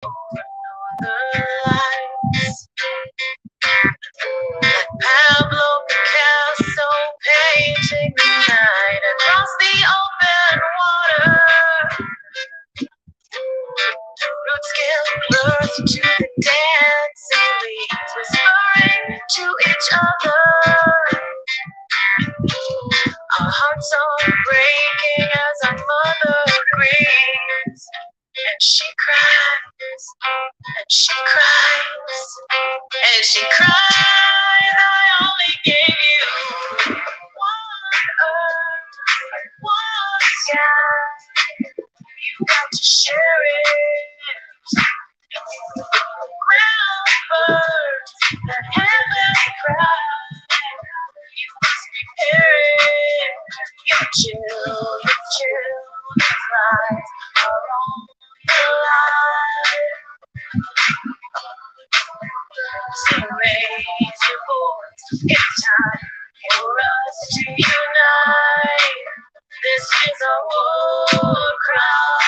Northern lights, like Pablo Picasso painting the night across the open water. Roots give birth to the dancing leaves, whispering to each other. Our hearts are breaking as our mother grieves, and she cries, and she cries, and she cries. I only gave you one earth, one sky. You got to share it. Ground birds, the heaven cry. You must prepare it. Your children's lives are on the line. So raise your voice. It's time for us to unite. This is our war cry.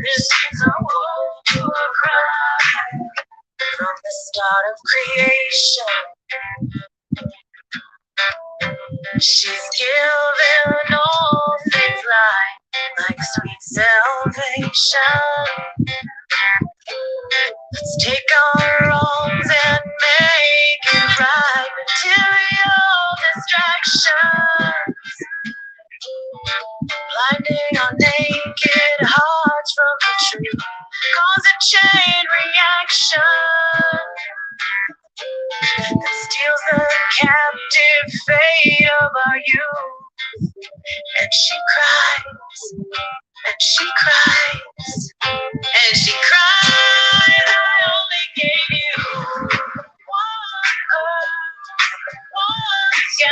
This is our war cry. From the start of creation, she's given all things life, like sweet salvation. Let's take our wrongs and make it right. Material distractions, blinding our naked hearts from the truth, cause a chain reaction that steals the captive fate of our youth. And she cries, and she cries, and she cries. I only gave you one earth, one sky.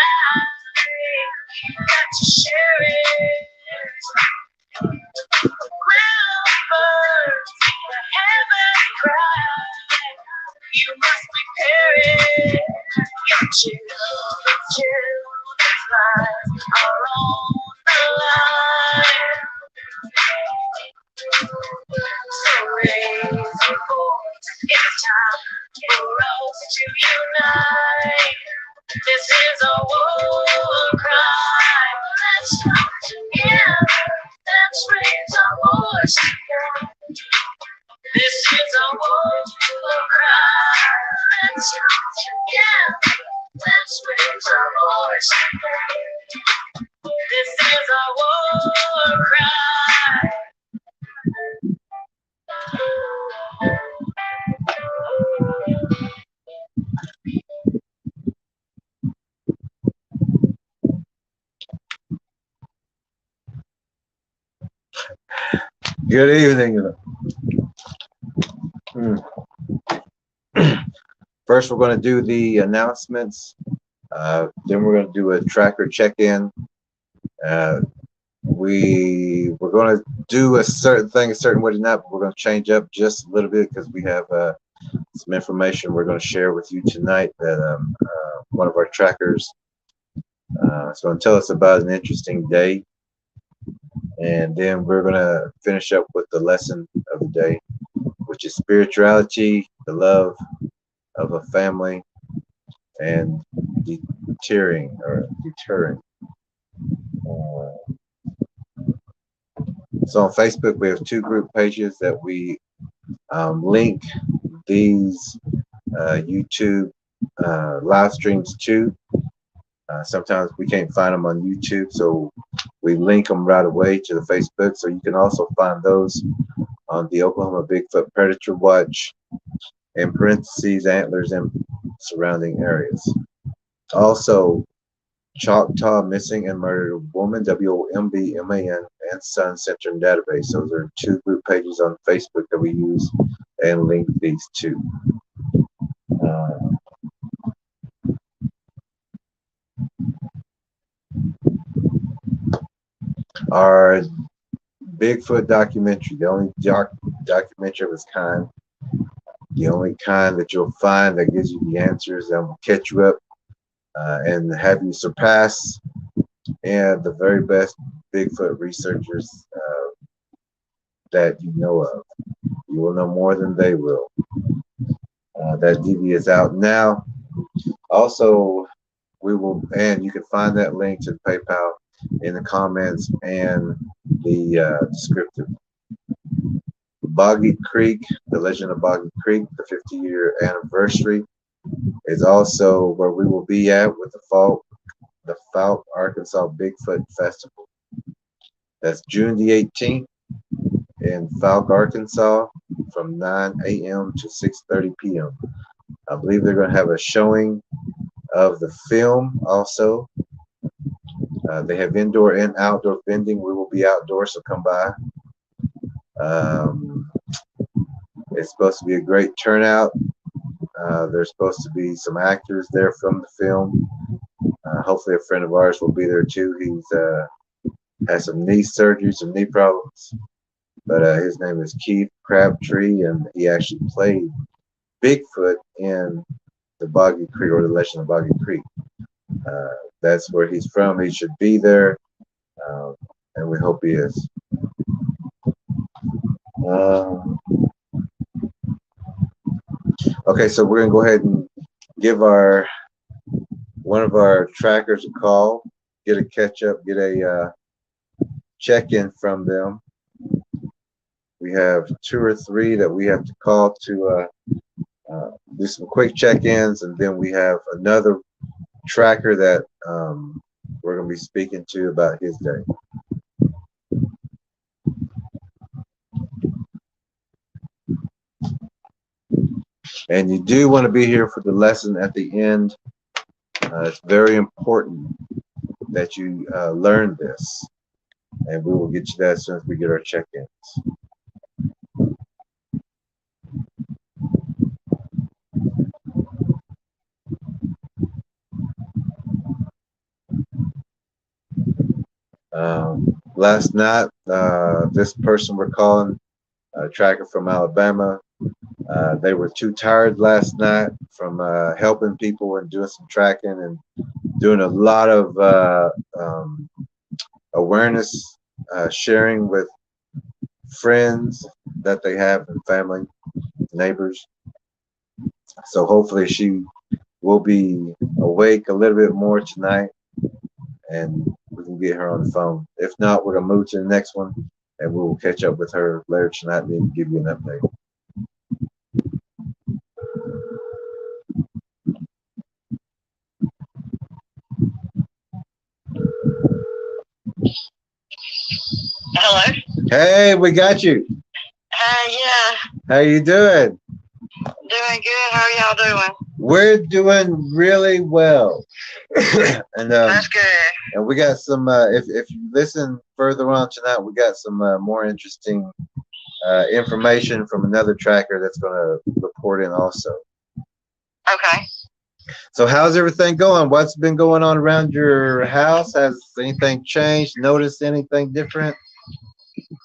You got to share it. Ground birds, the heaven cry. You must prepare it. Your children's lives are on the line. So raise your voice. It's time for us to unite. This is a war cry. Let's come together. Let's raise our voice together. This is a war cry. Let's come together. Let's raise our voice together. This is a war cry. Good evening. First, we're going to do the announcements. Then we're going to do a tracker check-in. We're going to do a certain thing a certain way tonight, but we're going to change up just a little bit because we have some information we're going to share with you tonight that one of our trackers is going to tell us about an interesting day. And then we're going to finish up with the lesson of the day, which is spirituality, the love of a family, and deterring. So on Facebook, we have two group pages that we link these YouTube live streams to. Sometimes we can't find them on YouTube, so we link them right away to the Facebook. So you can also find those on the Oklahoma Bigfoot Predator Watch, in parentheses, Antlers and surrounding areas. Also, Choctaw Missing and Murdered Woman, WOMBMAN, and Sun Center Database. Those are two group pages on Facebook that we use and link these to. Our Bigfoot documentary, the only documentary of its kind, the only kind that you'll find that gives you the answers that will catch you up and have you surpass and the very best Bigfoot researchers that you know of. You will know more than they will. That DVD is out now. Also, we will, and you can find that link to PayPal in the comments and the descriptive. Boggy Creek, the Legend of Boggy Creek, the 50-year anniversary is also where we will be at with the Fouke, Arkansas Bigfoot Festival. That's June the 18th in Fouke, Arkansas, from 9 a.m. to 6:30 p.m. I believe they're going to have a showing of the film also. They have indoor and outdoor vending. We will be outdoors, so come by. It's supposed to be a great turnout. There's supposed to be some actors there from the film. Hopefully a friend of ours will be there too. He's has some knee surgery, some knee problems. But his name is Keith Crabtree, and he actually played Bigfoot in the Boggy Creek, or the Legend of Boggy Creek. That's where he's from. He should be there, and we hope he is. Okay, so we're gonna go ahead and give one of our trackers a call, get a catch up, get a check-in from them. We have 2 or 3 that we have to call to do some quick check-ins, and then we have another tracker that we're going to be speaking to about his day. And you do want to be here for the lesson at the end. It's very important that you learn this, and we will get you that as soon as we get our check-ins. Last night, this person we're calling, a tracker from Alabama, they were too tired last night from helping people and doing some tracking and doing a lot of awareness sharing with friends that they have and family, neighbors. So hopefully she will be awake a little bit more tonight, and we can get her on the phone. If not, we're gonna move to the next one, and we will catch up with her later tonight and give you an update. Hello? Hey, we got you. Yeah. How you doing? Doing good. How are y'all doing? We're doing really well. And That's good. and we got some if you listen further on tonight, we got some more interesting information from another tracker that's going to report in also. Okay. So how's everything going? What's been going on around your house? Has anything changed? Noticed anything different?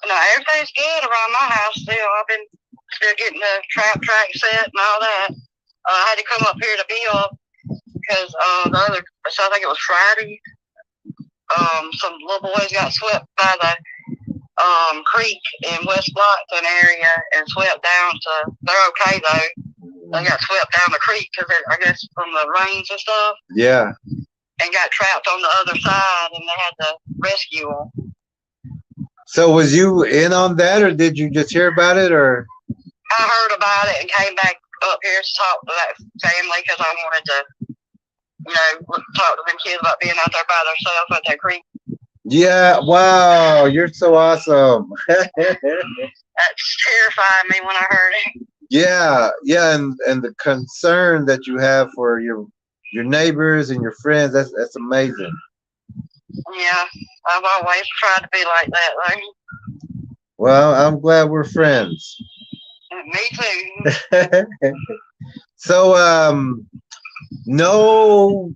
No, everything's good around my house still. I've been still getting the trap track set and all that. I had to come up here to build because so I think it was Friday, some little boys got swept by the creek in West Blockton area and swept down to, they're okay though. They got swept down the creek because I guess from the rains and stuff. Yeah. And got trapped on the other side, and they had to rescue them. So was you in on that, or did you just hear about it, or? I heard about it and came back up here to talk to that family because I wanted to, talk to them kids about being out there by themselves at that creek. Yeah, wow, you're so awesome. That terrified me when I heard it. Yeah, and the concern that you have for your neighbors and your friends, that's amazing. Yeah, I've always tried to be like that, though. Well, I'm glad we're friends. Me too. So, no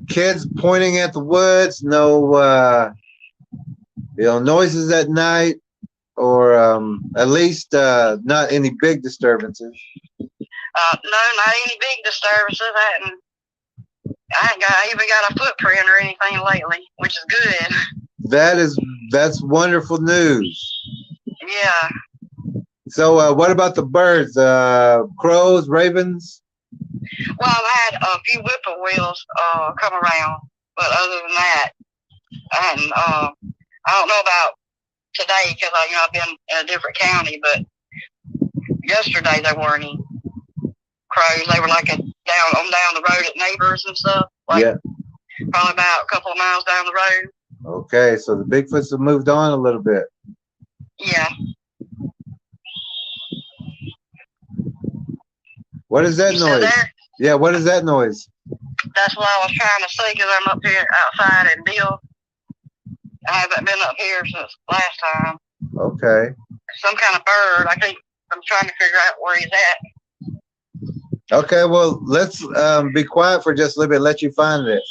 kids pointing at the woods, no noises at night, or at least not any big disturbances. No, not any big disturbances. I ain't even got a footprint or anything lately, which is good. That's wonderful news. Yeah. So what about the birds? Crows, ravens? Well, I've had a few whippoorwills come around, but other than that, I hadn't. I don't know about today because I've been in a different county, but yesterday there weren't any crows. They were like down the road at neighbors and stuff. Like, yeah. Probably about a couple of miles down the road. Okay, so the Bigfoots have moved on a little bit. Yeah. What is that noise? Yeah, what is that noise? That's what I was trying to see because I'm up here outside in Bill. I haven't been up here since last time. Okay. Some kind of bird. I'm trying to figure out where he's at. Okay, well, let's be quiet for just a little bit. Let you find it.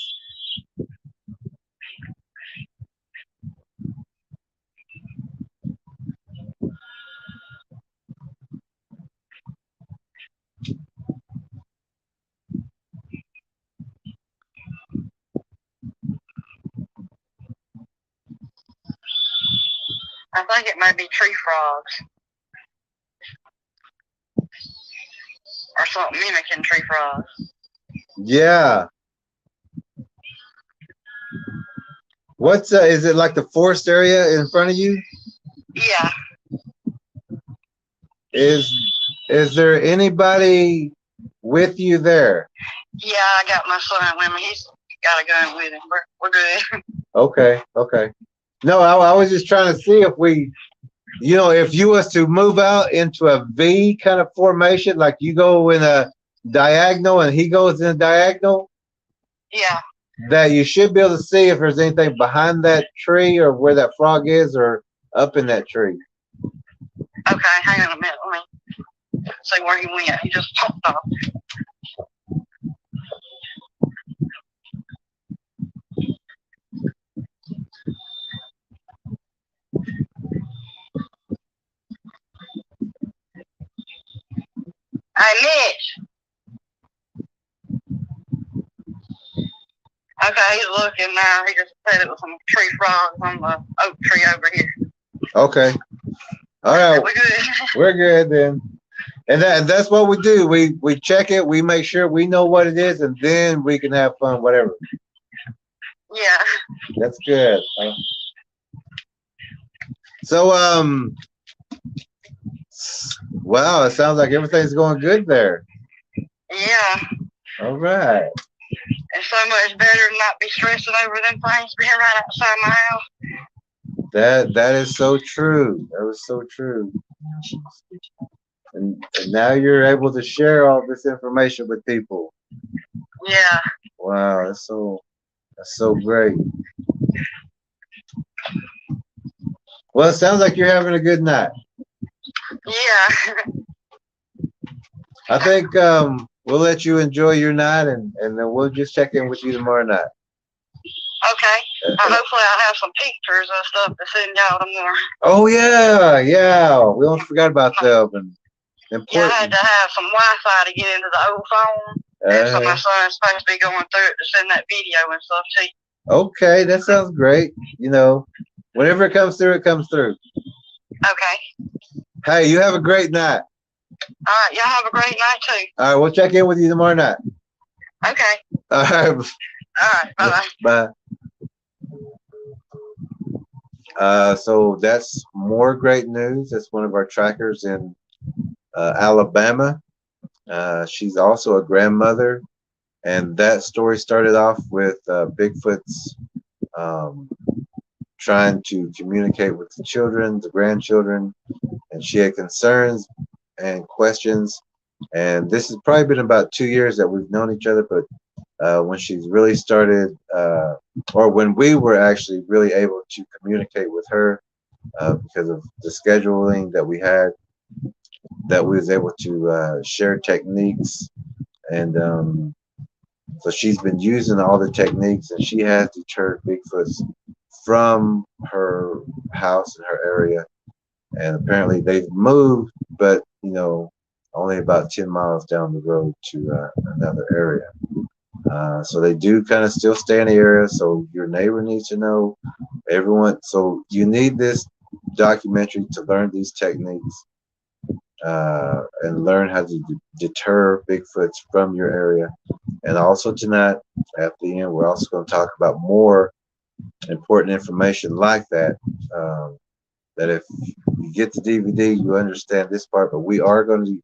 I think it might be tree frogs. Or something mimicking tree frogs. Yeah. What's is it like the forest area in front of you? Yeah. Is there anybody with you there? Yeah, I got my son with me. He's got a gun with him. We're good. Okay, okay. No, I was just trying to see if we, if you was to move out into a V kind of formation, like you go in a diagonal and he goes in a diagonal. Yeah. That you should be able to see if there's anything behind that tree or where that frog is or up in that tree. Okay, hang on a minute. Let me see where he went. He just popped off. Hey, Mitch. Okay, he's looking now. He just said it was some tree frogs on the oak tree over here. Okay. All right. We're good. We're good then. And that's what we do. We check it. We make sure we know what it is, and then we can have fun, whatever. Yeah. That's good. So, wow, it sounds like everything's going good there. Yeah. All right. It's so much better to not be stressing over them things being right outside my house. That is so true. That was so true. And now you're able to share all this information with people. Yeah. Wow, that's so great. Well, it sounds like you're having a good night. Yeah. I think we'll let you enjoy your night, and then we'll just check in with you tomorrow night. Okay. Hopefully I'll have some pictures and stuff to send y'all tomorrow. Oh, yeah. We almost forgot about them. Yeah, I had to have some Wi-Fi to get into the old phone. And so my son's supposed to be going through it to send that video and stuff to you. Okay, that sounds great. Whenever it comes through, it comes through. Okay. Hey, you have a great night. All right, y'all have a great night too. All right, we'll check in with you tomorrow night. Okay. All right. All right, bye-bye. Bye. So that's more great news. That's one of our trackers in Alabama. She's also a grandmother, and that story started off with Bigfoot's trying to communicate with the children, the grandchildren, and she had concerns and questions. And this has probably been about 2 years that we've known each other, but when she's really started, or when we were actually really able to communicate with her because of the scheduling that we had, that we was able to share techniques. And so she's been using all the techniques, and she has deterred Bigfoots from her house in her area. And apparently they've moved, but only about 10 miles down the road to another area. So they do kind of still stay in the area. So your neighbor needs to know, everyone. So you need this documentary to learn these techniques and learn how to deter Bigfoots from your area. And also tonight, at the end, we're also going to talk about more important information like that. That if you get the DVD, you understand this part, but we are going to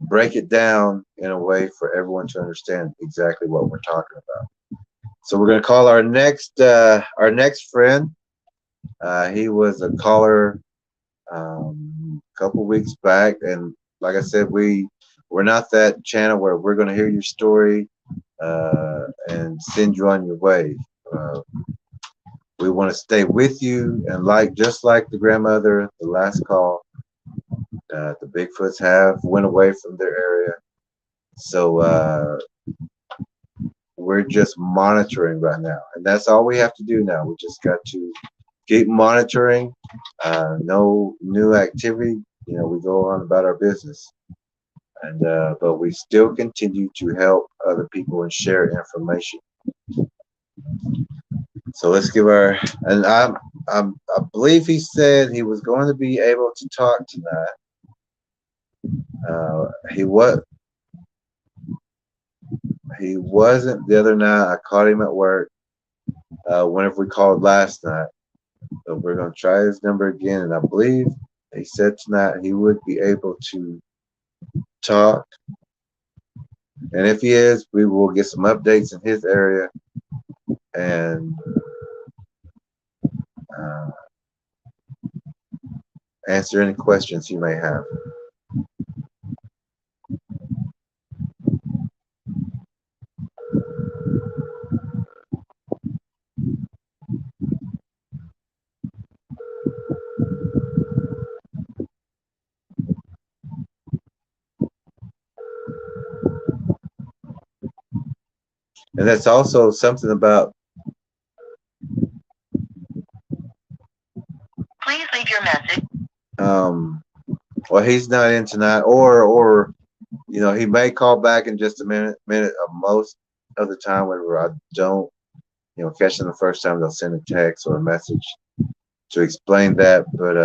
break it down in a way for everyone to understand exactly what we're talking about. So we're going to call our next friend. He was a caller a couple weeks back, and like I said, we're not that channel where we're going to hear your story and send you on your way. We want to stay with you, and just like the grandmother, the last call, the Bigfoots have went away from their area, so we're just monitoring right now, and that's all we have to do now. We just got to keep monitoring. No new activity. We go on about our business, and but we still continue to help other people and share information. So let's give our, and I believe he said he was going to be able to talk tonight. He wasn't the other night. I caught him at work whenever we called last night. So we're going to try his number again, and I believe he said tonight he would be able to talk. And if he is, we will get some updates in his area and answer any questions you may have. And that's also something about. Please leave your message. Well, he's not in tonight, or he may call back in just a minute. Most of the time, whenever I don't, catch them the first time, they'll send a text or a message to explain that. But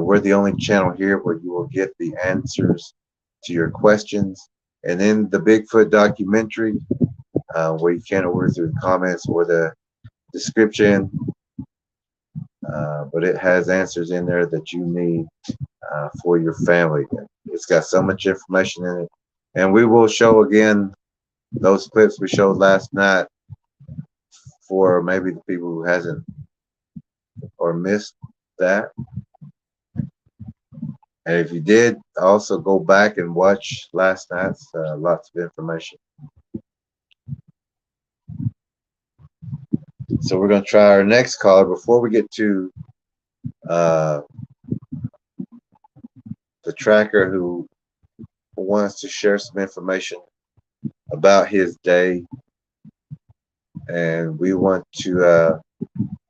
we're the only channel here where you will get the answers to your questions. And in the Bigfoot documentary, where you can order through the comments or the description, but it has answers in there that you need for your family. It's got so much information in it. And we will show again those clips we showed last night for maybe the people who hasn't or missed that. And if you did, also go back and watch last night's lots of information. So we're going to try our next caller before we get to the tracker who wants to share some information about his day. And we want to,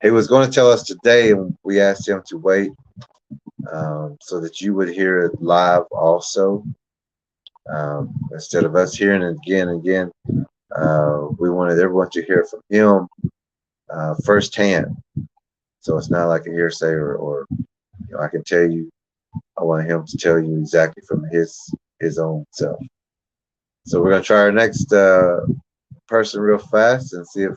he was going to tell us today, and we asked him to wait so that you would hear it live also. Instead of us hearing it again and again, we wanted everyone to hear from him firsthand. So it's not like a hearsay or I can tell you. I want him to tell you exactly from his own self. So we're gonna try our next person real fast and see if.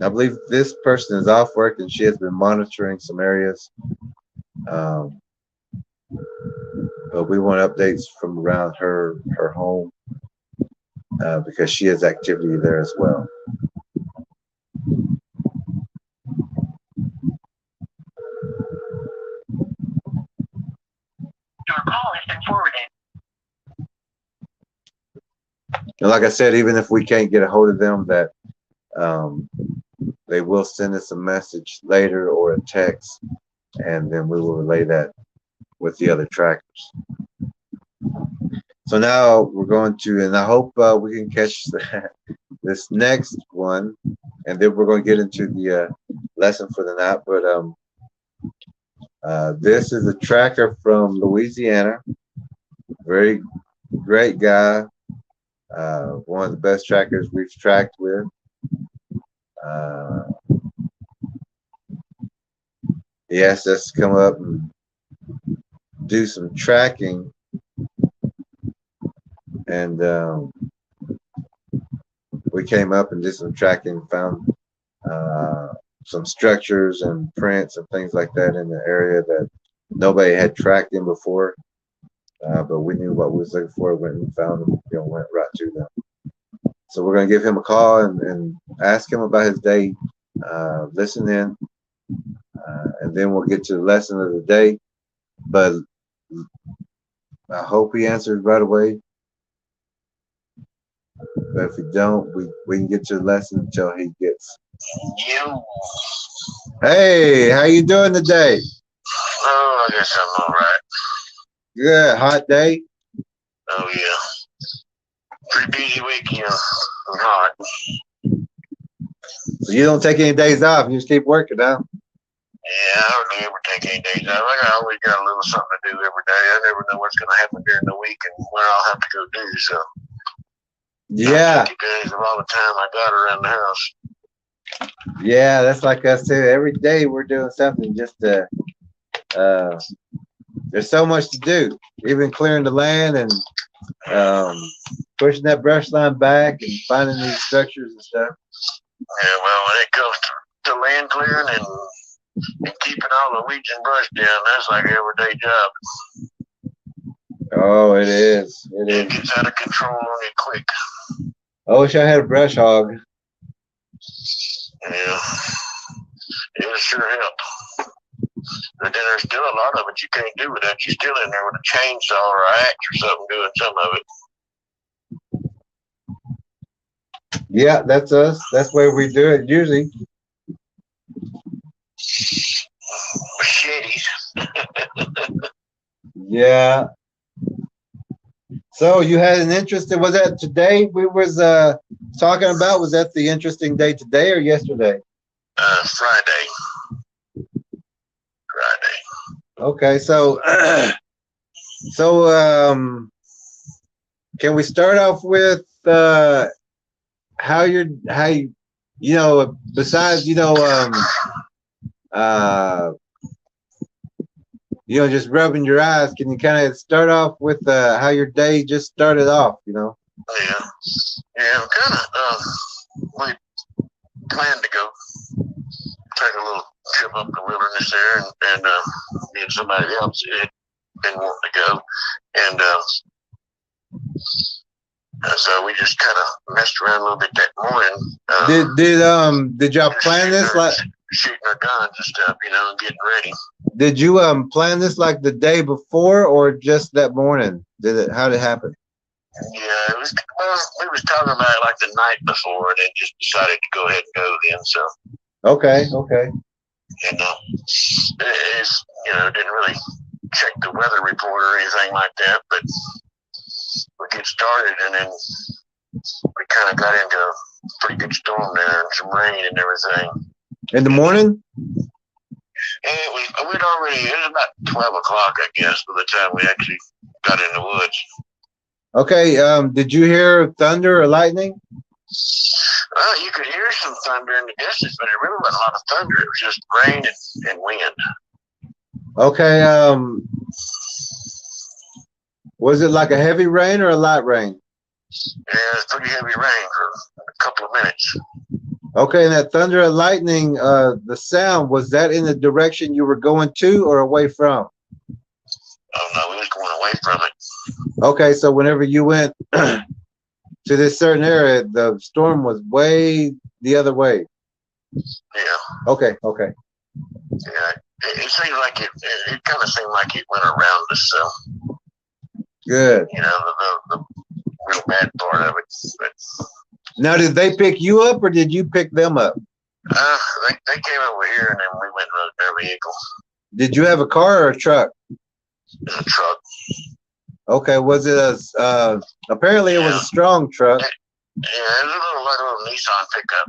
I believe this person is off work and she has been monitoring some areas, but we want updates from around her home because she has activity there as well. Your call has been forwarded. And like I said, even if we can't get a hold of them, that they will send us a message later or a text, and then we will relay that with the other trackers. So now we're going to, and I hope we can catch this next one, and then we're going to get into the lesson for the night. But this is a tracker from Louisiana, very great guy. one of the best trackers we've tracked with. He asked us to come up and do some tracking, and we came up and did some tracking, found some structures and prints and things like that in the area that nobody had tracked in before, but we knew what we was looking for. Went and found them, went right to them. So we're gonna give him a call and ask him about his day, listen in, and then we'll get to the lesson of the day. But I hope he answers right away. But if he don't, we can get to the lesson until he gets. Hey, how you doing today? Oh, I guess I'm all right. Good. Hot day? Oh, yeah. Pretty busy week, and hot. So you don't take any days off. You just keep working, huh? Yeah, I hardly ever take any days off. I always got a little something to do every day. I never know what's going to happen during the week and where I'll have to go do, so. Yeah. I take advantage of all the time I got around the house. Yeah, that's like us too. Every day we're doing something just to, there's so much to do. Even clearing the land and pushing that brush line back and finding these structures and stuff. Yeah, well, when it comes to land clearing and keeping all the weeds and brush down, that's like an everyday job. Oh, it is. It It is. gets out of control on you quick. I wish I had a brush hog. Yeah, it would sure help. But then there's still a lot of it you can't do without you still in there with a chainsaw or an axe or something doing some of it. Yeah, that's us. That's the way we do it usually. Machetes. Yeah. So you had an interest. Was that today we was talking about? Was that the interesting day today or yesterday? Friday. Okay, so can we start off with how you besides just rubbing your eyes, can you kind of start off with how your day just started off, Yeah, kind of. We planned to go take a little trip up the wilderness there, and me and somebody else had been wanting to go, and so we just kind of messed around a little bit that morning. Did y'all plan this like shooting our guns and stuff, and getting ready? Did you plan this like the day before or just that morning? How did it happen? Yeah, it was. Well, we was talking about it like the night before, and then just decided to go ahead and go then. So. Okay. And it's didn't really check the weather report or anything like that, but we get started, and then we kind of got into a pretty good storm there and some rain and everything. In the morning? And it was about 12 o'clock, I guess, by the time we actually got in the woods. Okay, did you hear thunder or lightning? Well, you could hear some thunder in the distance, but it really wasn't a lot of thunder. It was just rain and wind. Okay, was it like a heavy rain or a light rain? Yeah, it was pretty heavy rain for a couple of minutes. Okay, and that thunder and lightning, the sound, was that in the direction you were going to or away from? Oh, no, we was going away from it. Okay, so whenever you went to this certain area, the storm was way the other way. Yeah. Okay. Yeah, it seemed like it kind of seemed like it went around us, so. Good. The real bad part of it. But, now, did they pick you up or did you pick them up? They came over here and then we went and rode their vehicle. Did you have a car or a truck? It was a truck. Okay, was it apparently it was a strong truck. Yeah, it was a little Nissan pickup.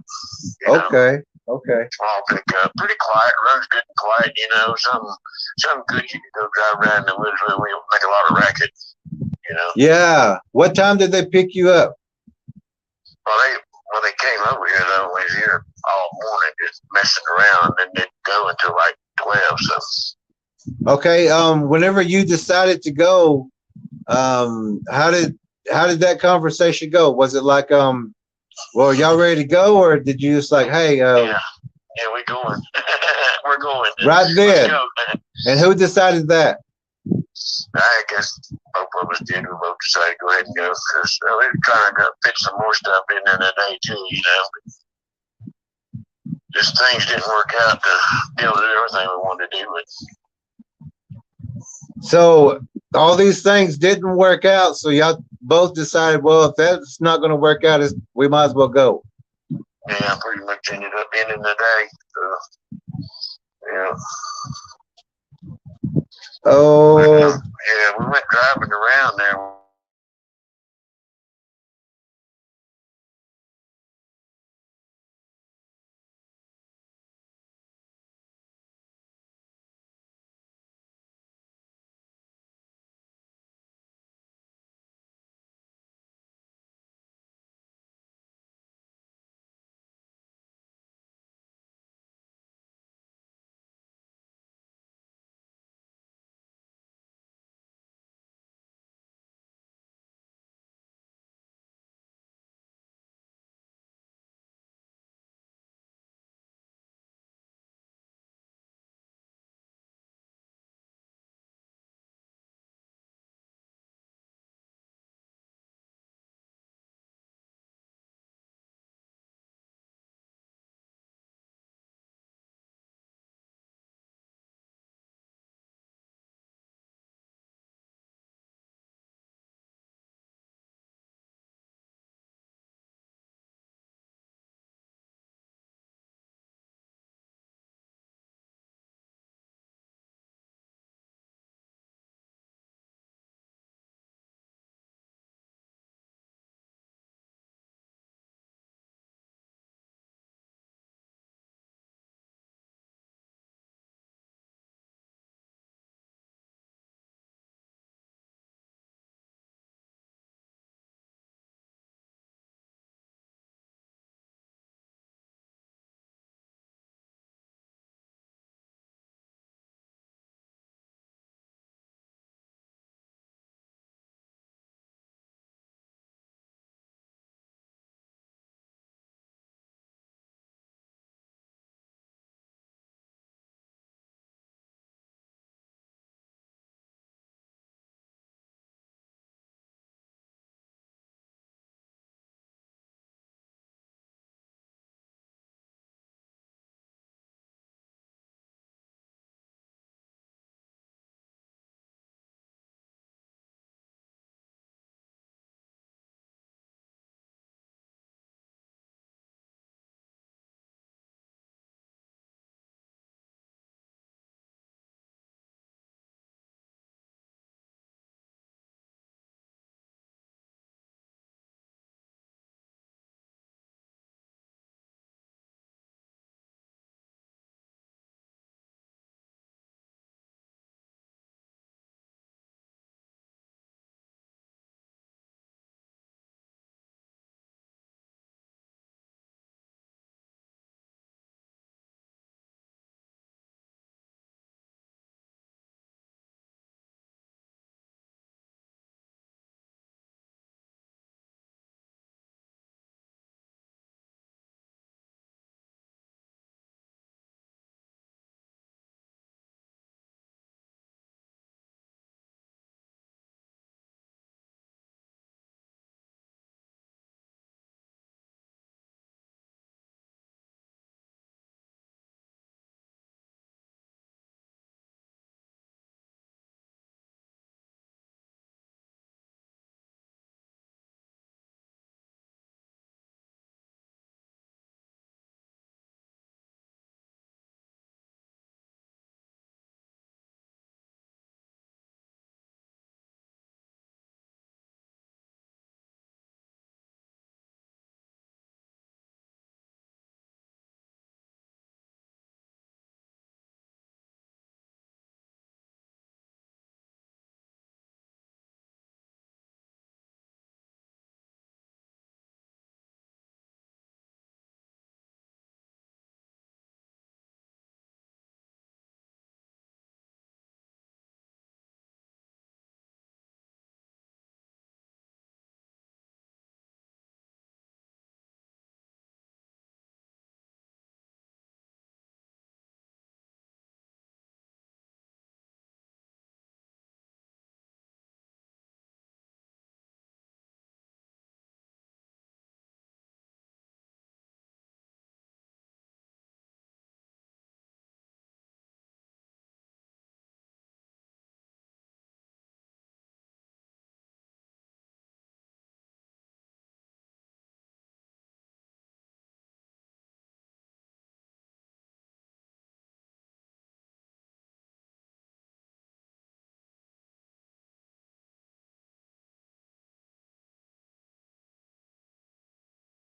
Okay. Small pickup, pretty quiet, runs good and quiet, something good you can go drive around in the woods with. We don't make a lot of racket, Yeah. What time did they pick you up? When they came over here, though, we was here all morning just messing around, and didn't go until like 12. So. Okay. Whenever you decided to go, how did that conversation go? Was it like, well, y'all ready to go, or did you just like, hey, Yeah, we're going. We're going. Right then. And who decided that? I guess both of us did. We both decided to go ahead and go because we were trying to fit some more stuff in there today too. You know, just things didn't work out to be able to do everything we wanted to do. So all these things didn't work out. So y'all both decided, well, if that's not going to work out, we might as well go. Yeah, I pretty much ended up ending the day. So, yeah. Oh. Yeah, we went driving around there.